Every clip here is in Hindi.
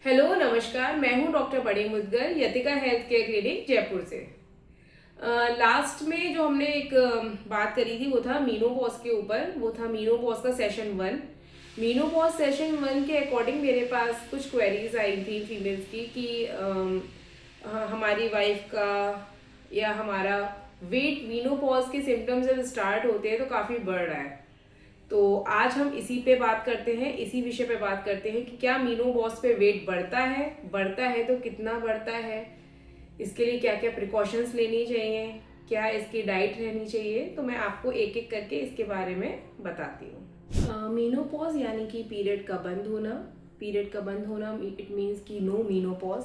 हेलो नमस्कार, मैं हूं डॉक्टर बड़ी मुदगर, यतिका हेल्थ केयर क्लिनिक जयपुर से। लास्ट में जो हमने एक बात करी थी वो था मीनोपॉज के ऊपर। वो था मीनोपॉज का सेशन 1। मीनोपॉज सेशन 1 के अकॉर्डिंग मेरे पास कुछ क्वेरीज आई थी फीमेल्स की कि हमारी वाइफ का या हमारा वेट मीनोपॉज के सिम्टम्स जब स्टार्ट होते हैं तो काफ़ी बढ़ रहा है। तो आज हम इसी पे बात करते हैं, इसी विषय पे बात करते हैं कि क्या मीनोपॉज पे वेट बढ़ता है तो कितना बढ़ता है, इसके लिए क्या क्या प्रिकॉशंस लेनी चाहिए, क्या इसकी डाइट रहनी चाहिए। तो मैं आपको एक एक करके इसके बारे में बताती हूँ। मीनोपॉज यानी कि पीरियड का बंद होना। पीरियड का बंद होना इट मीन्स कि नो मीनोपॉज।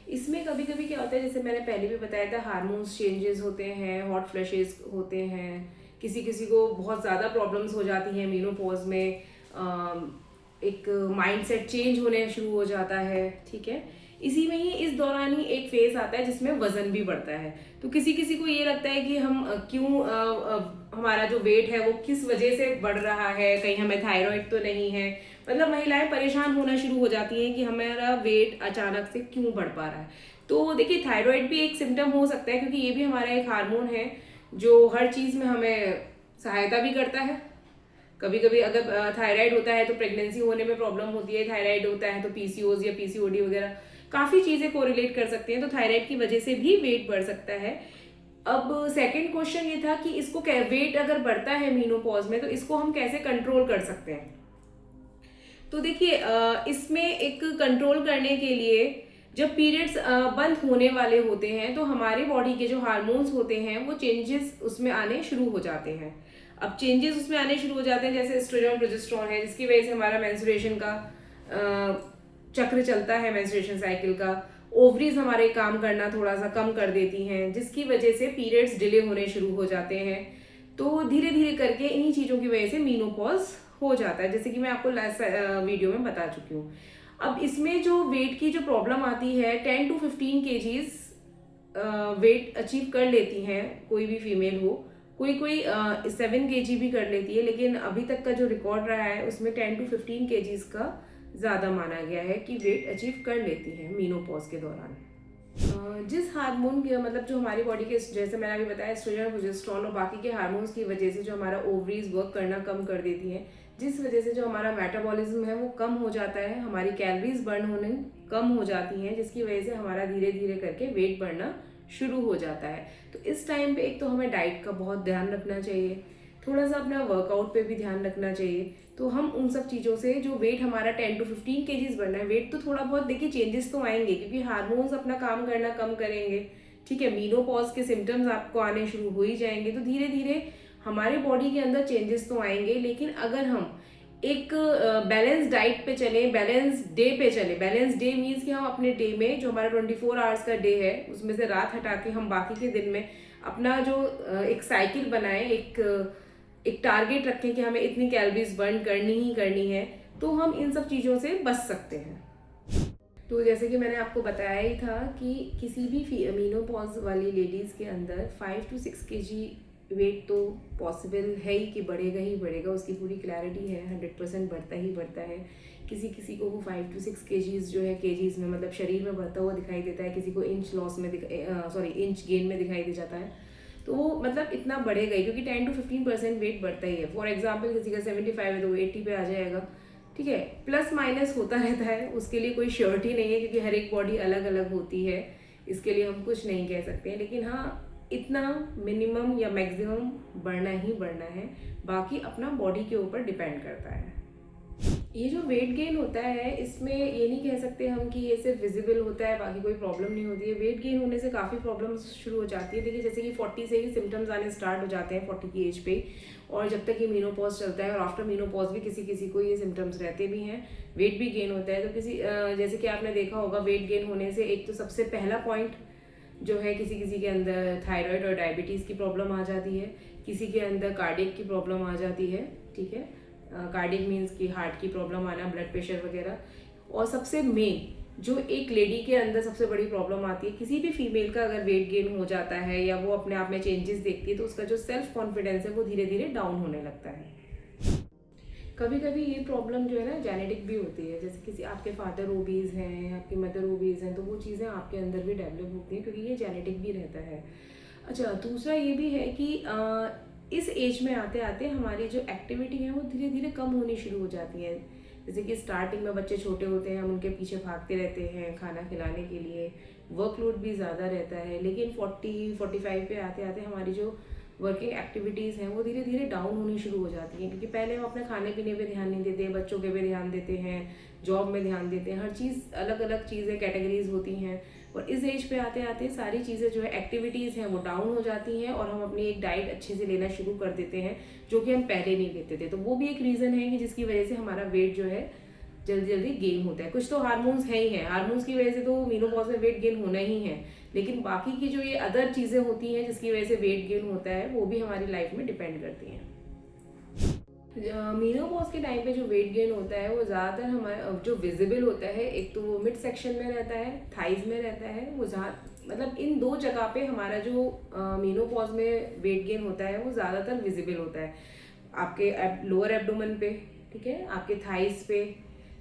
इसमें कभी कभी क्या होता है, जैसे मैंने पहले भी बताया था, हार्मोन्स चेंजेस होते हैं, हॉट फ्लैशेस होते हैं, किसी किसी को बहुत ज़्यादा प्रॉब्लम्स हो जाती हैं मीनोपॉज में। एक माइंडसेट चेंज होने शुरू हो जाता है, ठीक है। इसी में ही इस दौरान ही एक फेज आता है जिसमें वजन भी बढ़ता है। तो किसी किसी को ये लगता है कि हम हमारा जो वेट है वो किस वजह से बढ़ रहा है, कहीं हमें थायराइड तो नहीं है। मतलब महिलाएं परेशान होना शुरू हो जाती हैं कि हमारा वेट अचानक से क्यों बढ़ पा रहा है। तो देखिए, थायराइड भी एक सिम्टम हो सकता है, क्योंकि ये भी हमारा एक हार्मोन है जो हर चीज में हमें सहायता भी करता है। कभी कभी अगर थायराइड होता है तो प्रेगनेंसी होने में प्रॉब्लम होती है, थायराइड होता है तो पीसीओज या पीसीओडी वगैरह काफी चीजें कोरिलेट कर सकती हैं। तो थायराइड की वजह से भी वेट बढ़ सकता है। अब सेकंड क्वेश्चन ये था कि इसको वेट अगर बढ़ता है मीनोपॉज में तो इसको हम कैसे कंट्रोल कर सकते हैं। तो देखिए, इसमें एक कंट्रोल करने के लिए जब पीरियड्स बंद होने वाले होते हैं तो हमारे बॉडी के जो हार्मोन्स होते हैं वो चेंजेस उसमें आने शुरू हो जाते हैं। अब चेंजेस उसमें आने शुरू हो जाते हैं, जैसे एस्ट्रोजन प्रोजेस्टेरोन है, जिसकी वजह से हमारा मेंस्ट्रुएशन का चक्र चलता है, मेंस्ट्रुएशन साइकिल का। ओवरीज हमारे काम करना थोड़ा सा कम कर देती हैं, जिसकी वजह से पीरियड्स डिले होने शुरू हो जाते हैं। तो धीरे धीरे करके इन्हीं चीज़ों की वजह से मीनोपॉज हो जाता है, जैसे कि मैं आपको लास्ट वीडियो में बता चुकी हूँ। अब इसमें जो वेट की जो प्रॉब्लम आती है, 10 to 15 kgs वेट अचीव कर लेती हैं कोई भी फीमेल हो। कोई कोई 7 kg भी कर लेती है, लेकिन अभी तक का जो रिकॉर्ड रहा है उसमें 10 to 15 kgs का ज़्यादा माना गया है कि वेट अचीव कर लेती है मीनोपॉज के दौरान। जिस हार्मोन की मतलब जो हमारी बॉडी के, जैसे मैंने अभी बताया, एस्ट्रोजन प्रोजेस्टेरोन और बाकी के हार्मोन्स की वजह से जो हमारा ओवरीज वर्क करना कम कर देती हैं, जिस वजह से जो हमारा मेटाबॉलिज्म है वो कम हो जाता है, हमारी कैलोरीज बर्न होने कम हो जाती हैं, जिसकी वजह से हमारा धीरे धीरे करके वेट बढ़ना शुरू हो जाता है। तो इस टाइम पे एक तो हमें डाइट का बहुत ध्यान रखना चाहिए, थोड़ा सा अपना वर्कआउट पे भी ध्यान रखना चाहिए। तो हम उन सब चीज़ों से जो वेट हमारा 10 to 15 kgs बढ़ना है, वेट तो थोड़ा बहुत देखिए चेंजेस तो आएंगे, क्योंकि हार्मोन्स अपना काम करना कम करेंगे, ठीक है। मीनोपॉज के सिम्टम्स आपको आने शुरू हो ही जाएंगे, तो धीरे धीरे हमारे बॉडी के अंदर चेंजेस तो आएंगे। लेकिन अगर हम एक बैलेंस डाइट पे चले, बैलेंस डे पे चले, बैलेंस डे मीन्स कि हम अपने डे में जो हमारा 24 आवर्स का डे है उसमें से रात हटा के हम बाकी के दिन में अपना जो एक साइकिल बनाए, एक टारगेट रखें कि हमें इतनी कैलोरीज बर्न करनी ही करनी है, तो हम इन सब चीज़ों से बच सकते हैं। तो जैसे कि मैंने आपको बताया ही था कि किसी भी मीनोपॉज वाली लेडीज़ के अंदर 5 to 6 kg वेट तो पॉसिबल है ही कि बढ़ेगा ही बढ़ेगा, उसकी पूरी क्लैरिटी है, 100% बढ़ता ही बढ़ता है। किसी किसी को वो 5 to 6 kgs जो है केजीज में मतलब शरीर में बढ़ता हुआ दिखाई देता है, किसी को इंच लॉस में इंच गेन में दिखाई दे जाता है। तो वो मतलब इतना बढ़ेगा ही, क्योंकि 10 to 15% वेट बढ़ता ही है। फॉर एग्जाम्पल किसी का 75 है तो वो 80 पे आ जाएगा, ठीक है। प्लस माइनस होता रहता है, उसके लिए कोई श्योरिटी नहीं है, क्योंकि हर एक बॉडी अलग अलग होती है, इसके लिए हम कुछ नहीं कह सकते हैं। लेकिन हाँ, इतना मिनिमम या मैक्सिमम बढ़ना ही बढ़ना है, बाकी अपना बॉडी के ऊपर डिपेंड करता है। ये जो वेट गेन होता है, इसमें ये नहीं कह सकते हम कि ये सिर्फ विजिबल होता है, बाकी कोई प्रॉब्लम नहीं होती है। वेट गेन होने से काफ़ी प्रॉब्लम्स शुरू हो जाती है। देखिए, जैसे कि 40 से ही सिम्टम्स आने स्टार्ट हो जाते हैं, 40 की एज पे, और जब तक ये मीनोपॉज चलता है, और आफ्टर मीनोपॉज भी किसी किसी को ये सिम्टम्स रहते भी हैं, वेट भी गेन होता है। तो किसी जैसे कि आपने देखा होगा, वेट गेन होने से एक तो सबसे पहला पॉइंट जो है, किसी किसी के अंदर थायराइड और डायबिटीज़ की प्रॉब्लम आ जाती है, किसी के अंदर कार्डियक की प्रॉब्लम आ जाती है, ठीक है। कार्डियक मीन्स कि हार्ट की प्रॉब्लम आना, ब्लड प्रेशर वगैरह। और सबसे मेन जो एक लेडी के अंदर सबसे बड़ी प्रॉब्लम आती है, किसी भी फीमेल का अगर वेट गेन हो जाता है या वो अपने आप में चेंजेस देखती है, तो उसका जो सेल्फ कॉन्फिडेंस है वो धीरे धीरे डाउन होने लगता है। कभी कभी ये प्रॉब्लम जो है ना जेनेटिक भी होती है, जैसे किसी आपके फादर ओबीज हैं, आपकी मदर ओबीज हैं, तो वो चीज़ें आपके अंदर भी डेवलप होती हैं क्योंकि ये जेनेटिक भी रहता है। अच्छा, दूसरा ये भी है कि इस एज में आते आते हमारी जो एक्टिविटी है वो धीरे धीरे कम होनी शुरू हो जाती है। जैसे कि स्टार्टिंग में बच्चे छोटे होते हैं, हम उनके पीछे भागते रहते हैं खाना खिलाने के लिए, वर्कलोड भी ज़्यादा रहता है, लेकिन 40-45 पे आते आते हमारी जो वर्किंग एक्टिविटीज़ हैं वो धीरे धीरे डाउन होनी शुरू हो जाती हैं, क्योंकि पहले हम अपने खाने पीने पे ध्यान नहीं देते, बच्चों के पे ध्यान देते हैं, जॉब में ध्यान देते हैं, हर चीज़ अलग अलग चीज़ें कैटेगरीज होती हैं। और इस एज पे आते आते सारी चीज़ें जो है एक्टिविटीज़ हैं वो डाउन हो जाती हैं और हम अपनी एक डाइट अच्छे से लेना शुरू कर देते हैं जो कि हम पहले नहीं लेते थे। तो वो भी एक रीज़न है कि जिसकी वजह से हमारा वेट जो है जल्दी जल्दी गेन होता है। कुछ तो हार्मोन्स है ही हैं, हार्मोन्स की वजह से तो मेनोपॉज में वेट गेन होना ही है, लेकिन बाकी की जो ये अदर चीज़ें होती हैं जिसकी वजह से वेट गेन होता है वो भी हमारी लाइफ में डिपेंड करती हैं। मेनोपॉज के टाइम पे जो वेट गेन होता है वो ज़्यादातर हमारा जो विजिबल होता है, एक तो वो मिड सेक्शन में रहता है, थाइज में रहता है, वो मतलब इन दो जगह पे हमारा जो मेनोपॉज में वेट गेन होता है वो ज़्यादातर विजिबल होता है। आपके लोअर एब्डोमेन पे, ठीक है, आपके थाइज पे,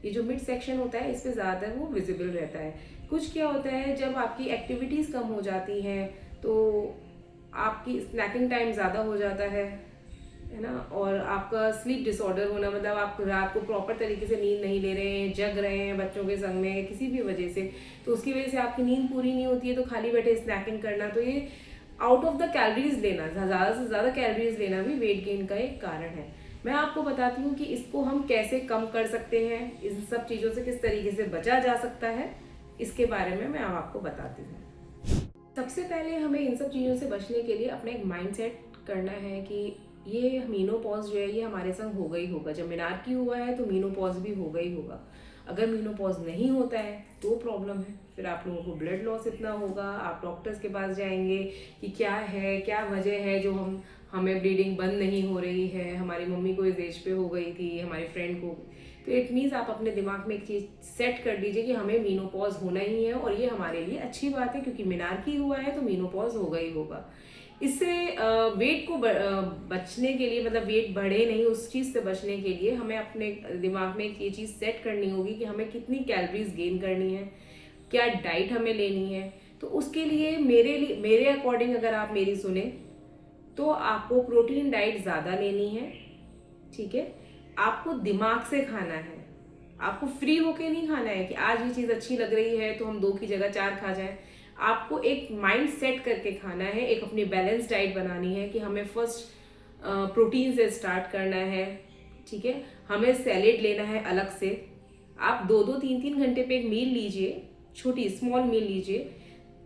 ये जो मिड सेक्शन होता है इस पे ज़्यादातर वो विजिबल रहता है। कुछ क्या होता है, जब आपकी एक्टिविटीज़ कम हो जाती हैं तो आपकी स्नैकिंग टाइम ज़्यादा हो जाता है ना, और आपका स्लीप डिसऑर्डर होना, मतलब आप रात को प्रॉपर तरीके से नींद नहीं ले रहे हैं, जग रहे हैं बच्चों के संग में किसी भी वजह से, तो उसकी वजह से आपकी नींद पूरी नहीं होती है, तो खाली बैठे स्नैकिंग करना, तो ये आउट ऑफ द कैलोरीज लेना, ज़्यादा से ज़्यादा कैलोरीज लेना भी वेट गेन का एक कारण है। मैं आपको बताती हूँ कि इसको हम कैसे कम कर सकते हैं, इन सब चीज़ों से किस तरीके से बचा जा सकता है, इसके बारे में मैं आपको बताती हूँ। सबसे पहले हमें इन सब चीज़ों से बचने के लिए अपना एक माइंड सेट करना है कि ये मेनोपॉज जो है ये हमारे संग होगा ही होगा। जब मेनार्की हुआ है तो मेनोपॉज भी होगा ही होगा। अगर मेनोपॉज नहीं होता है तो प्रॉब्लम है, फिर आप लोगों को ब्लड लॉस इतना होगा, आप डॉक्टर्स के पास जाएंगे कि क्या है, क्या वजह है जो हमें ब्लीडिंग बंद नहीं हो रही है, हमारी मम्मी को इस एज पे हो गई थी, हमारी फ्रेंड को। तो इट मीन्स आप अपने दिमाग में एक चीज़ सेट कर दीजिए कि हमें मेनोपॉज होना ही है, और ये हमारे लिए अच्छी बात है क्योंकि मेनार्की हुआ है तो मेनोपॉज होगा ही होगा। इससे वेट को बचने के लिए, मतलब वेट बढ़े नहीं उस चीज़ से बचने के लिए हमें अपने दिमाग में एक ये चीज़ सेट करनी होगी कि हमें कितनी कैलोरीज गेन करनी है, क्या डाइट हमें लेनी है। तो उसके लिए मेरे अकॉर्डिंग अगर आप मेरी सुने तो आपको प्रोटीन डाइट ज़्यादा लेनी है, ठीक है। आपको दिमाग से खाना है, आपको फ्री होके नहीं खाना है कि आज ये चीज़ अच्छी लग रही है तो हम 2 की जगह 4 खा जाएं। आपको एक माइंड सेट करके खाना है, एक अपनी बैलेंस डाइट बनानी है कि हमें फर्स्ट प्रोटीन से स्टार्ट करना है, ठीक है। हमें सैलेड लेना है अलग से। आप 2-2, 3-3 घंटे पे एक मील लीजिए, छोटी स्मॉल मील लीजिए।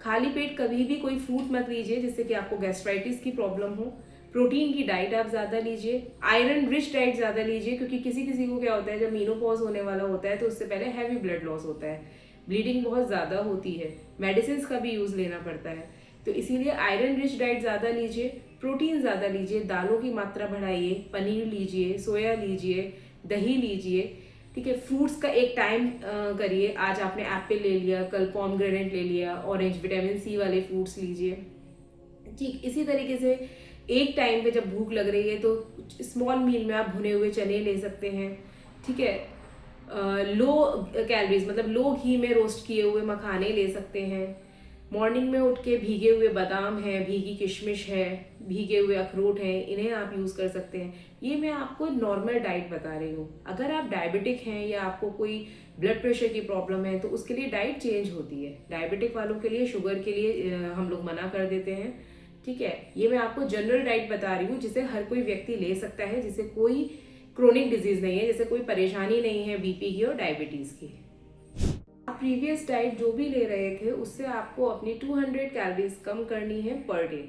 खाली पेट कभी भी कोई फ्रूट मत लीजिए जिससे कि आपको गैस्ट्राइटिस की प्रॉब्लम हो। प्रोटीन की डाइट आप ज़्यादा लीजिए, आयरन रिच डाइट ज़्यादा लीजिए, क्योंकि किसी किसी को क्या होता है जब मेनोपॉज होने वाला होता है तो उससे पहले हैवी ब्लड लॉस होता है, ब्लीडिंग बहुत ज़्यादा होती है, मेडिसिन का भी यूज़ लेना पड़ता है। तो इसीलिए आयरन रिच डाइट ज़्यादा लीजिए, प्रोटीन ज़्यादा लीजिए, दालों की मात्रा बढ़ाइए, पनीर लीजिए, सोया लीजिए, दही लीजिए, ठीक है। फ्रूट्स का एक टाइम करिए, आज आपने एप्पल ले लिया, कल पॉमग्रेनेट ले लिया, ऑरेंज, विटामिन सी वाले फ्रूट्स लीजिए, ठीक। इसी तरीके से एक टाइम पे जब भूख लग रही है तो स्मॉल मील में आप भुने हुए चने ले सकते हैं, ठीक है। लो कैलोरीज मतलब लो घी में रोस्ट किए हुए मखाने ले सकते हैं। मॉर्निंग में उठ के भीगे हुए बादाम है, भीगी किशमिश है, भीगे हुए अखरोट हैं, इन्हें आप यूज़ कर सकते हैं। ये मैं आपको नॉर्मल डाइट बता रही हूँ। अगर आप डायबिटिक हैं या आपको कोई ब्लड प्रेशर की प्रॉब्लम है तो उसके लिए डाइट चेंज होती है। डायबिटिक वालों के लिए, शुगर के लिए हम लोग मना कर देते हैं, ठीक है। ये मैं आपको जनरल डाइट बता रही हूँ जिसे हर कोई व्यक्ति ले सकता है, जिसे कोई क्रोनिक डिजीज नहीं है, जैसे कोई परेशानी नहीं है बीपी की और डायबिटीज की। आप प्रीवियस डाइट जो भी ले रहे थे उससे आपको अपनी 200 कैलोरीज कम करनी है पर डे।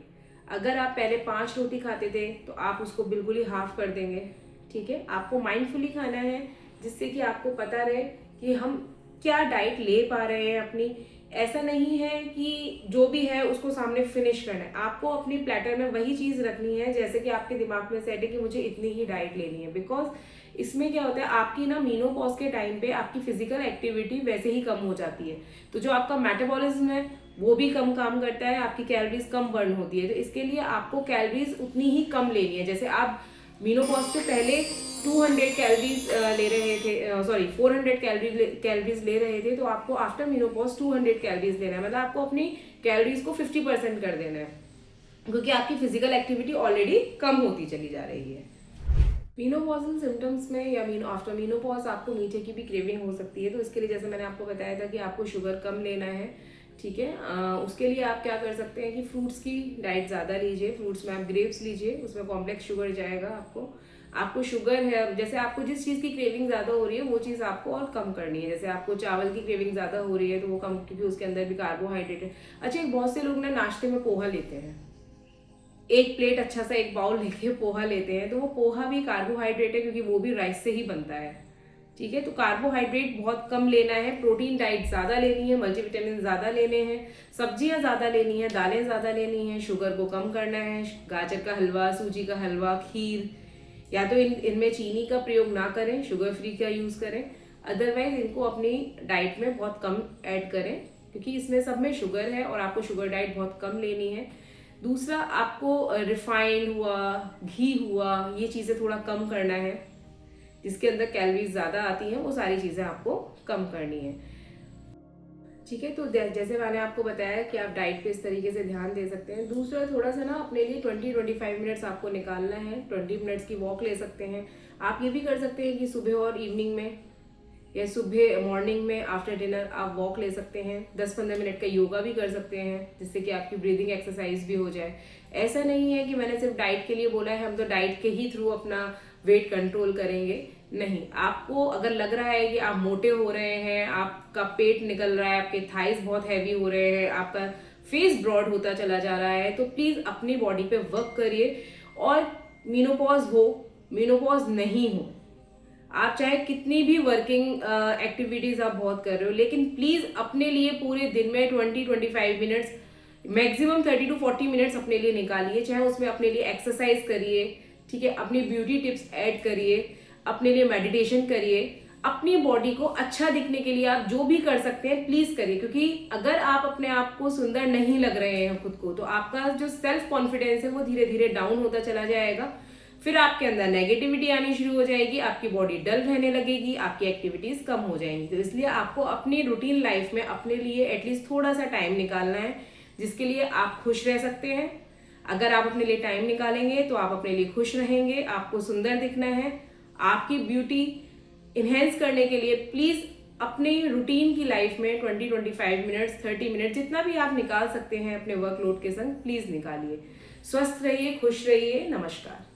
अगर आप पहले 5 रोटी खाते थे तो आप उसको बिल्कुल ही हाफ कर देंगे, ठीक है। आपको माइंडफुली खाना है जिससे कि आपको पता रहे कि हम क्या डाइट ले पा रहे हैं अपनी। ऐसा नहीं है कि जो भी है उसको सामने फिनिश करना है, आपको अपनी प्लेटर में वही चीज़ रखनी है जैसे कि आपके दिमाग में सेट है कि मुझे इतनी ही डाइट लेनी है। बिकॉज इसमें क्या होता है, आपकी ना मेनोपॉज के टाइम पे आपकी फिजिकल एक्टिविटी वैसे ही कम हो जाती है, तो जो आपका मेटाबॉलिज्म है वो भी कम काम करता है, आपकी कैलोरीज कम बर्न होती है। तो इसके लिए आपको कैलोरीज उतनी ही कम लेनी है। जैसे आप मीनोपॉज से पहले 200 कैलोरीज ले रहे थे, सॉरी 400 कैलोरीज ले रहे थे, तो आपको आफ्टर मीनोपॉज 200 कैलोरीज लेना है, मतलब आपको अपनी कैलोरीज को 50% कर देना है, क्योंकि आपकी फिजिकल एक्टिविटी ऑलरेडी कम होती चली जा रही है। मीनोपॉजल सिम्टम्स में या आफ्टर मीनोपॉज आपको मीठे की भी क्रेविंग हो सकती है, तो इसके लिए जैसे मैंने आपको बताया था कि आपको शुगर कम लेना है, ठीक है। उसके लिए आप क्या कर सकते हैं कि फ्रूट्स की डाइट ज़्यादा लीजिए। फ्रूट्स में आप ग्रेप्स लीजिए, उसमें कॉम्प्लेक्स शुगर जाएगा। आपको शुगर है, जैसे आपको जिस चीज़ की क्रेविंग ज़्यादा हो रही है वो चीज़ आपको और कम करनी है। जैसे आपको चावल की क्रेविंग ज़्यादा हो रही है तो वो कम, क्योंकि उसके अंदर भी कार्बोहाइड्रेट है। अच्छा, बहुत से लोग ना नाश्ते में पोहा लेते हैं, एक प्लेट अच्छा सा एक बाउल लेके पोहा लेते हैं, तो वो पोहा भी कार्बोहाइड्रेट है, क्योंकि वो भी राइस से ही बनता है, ठीक है। तो कार्बोहाइड्रेट बहुत कम लेना है, प्रोटीन डाइट ज़्यादा लेनी है, मल्टीविटामिन ज़्यादा लेने हैं, सब्जियां ज़्यादा लेनी है, दालें ज़्यादा लेनी है, शुगर को कम करना है। गाजर का हलवा, सूजी का हलवा, खीर, या तो इनमें चीनी का प्रयोग ना करें, शुगर फ्री का यूज़ करें। अदरवाइज इनको अपनी डाइट में बहुत कम ऐड करें, क्योंकि इसमें सब में शुगर है और आपको शुगर डाइट बहुत कम लेनी है। दूसरा, आपको रिफाइंड हुआ, घी हुआ, ये चीज़ें थोड़ा कम करना है, जिसके अंदर कैलोरीज ज़्यादा आती हैं, वो सारी चीज़ें आपको कम करनी है, ठीक है। तो जैसे मैंने आपको बताया कि आप डाइट पे इस तरीके से ध्यान दे सकते हैं। दूसरा, थोड़ा सा ना अपने लिए 20-25 मिनट्स आपको निकालना है। 20 मिनट्स की वॉक ले सकते हैं। आप ये भी कर सकते हैं कि सुबह और इवनिंग में या सुबह मॉर्निंग में आफ्टर डिनर आप वॉक ले सकते हैं। 10-15 मिनट का योगा भी कर सकते हैं, जिससे कि आपकी ब्रीदिंग एक्सरसाइज भी हो जाए। ऐसा नहीं है कि मैंने सिर्फ डाइट के लिए बोला है, हम तो डाइट के ही थ्रू अपना वेट कंट्रोल करेंगे, नहीं। आपको अगर लग रहा है कि आप मोटे हो रहे हैं, आपका पेट निकल रहा है, आपके थाइस बहुत हैवी हो रहे हैं, आपका फेस ब्रॉड होता चला जा रहा है, तो प्लीज अपनी बॉडी पे वर्क करिए। और मीनोपॉज हो, मीनोपॉज नहीं हो, आप चाहे कितनी भी वर्किंग एक्टिविटीज आप बहुत कर रहे हो, लेकिन प्लीज अपने लिए पूरे दिन में 20-25 मिनट्स, मैक्सिमम 30-40 मिनट्स अपने लिए निकालिए। चाहे उसमें अपने लिए एक्सरसाइज करिए, ठीक है, अपनी ब्यूटी टिप्स ऐड करिए, अपने लिए मेडिटेशन करिए, अपनी बॉडी को अच्छा दिखने के लिए आप जो भी कर सकते हैं प्लीज करिए। क्योंकि अगर आप अपने आप को सुंदर नहीं लग रहे हैं खुद को, तो आपका जो सेल्फ कॉन्फिडेंस है वो धीरे धीरे डाउन होता चला जाएगा। फिर आपके अंदर नेगेटिविटी आनी शुरू हो जाएगी, आपकी बॉडी डल रहने लगेगी, आपकी एक्टिविटीज कम हो जाएंगी। तो इसलिए आपको अपनी रूटीन लाइफ में अपने लिए एटलीस्ट थोड़ा सा टाइम निकालना है, जिसके लिए आप खुश रह सकते हैं। अगर आप अपने लिए टाइम निकालेंगे तो आप अपने लिए खुश रहेंगे, आपको सुंदर दिखना है। आपकी ब्यूटी इन्हेंस करने के लिए प्लीज अपने रूटीन की लाइफ में 20-25 मिनट्स, 30 मिनट, जितना भी आप निकाल सकते हैं अपने वर्कलोड के संग, प्लीज निकालिए। स्वस्थ रहिए, खुश रहिए। नमस्कार।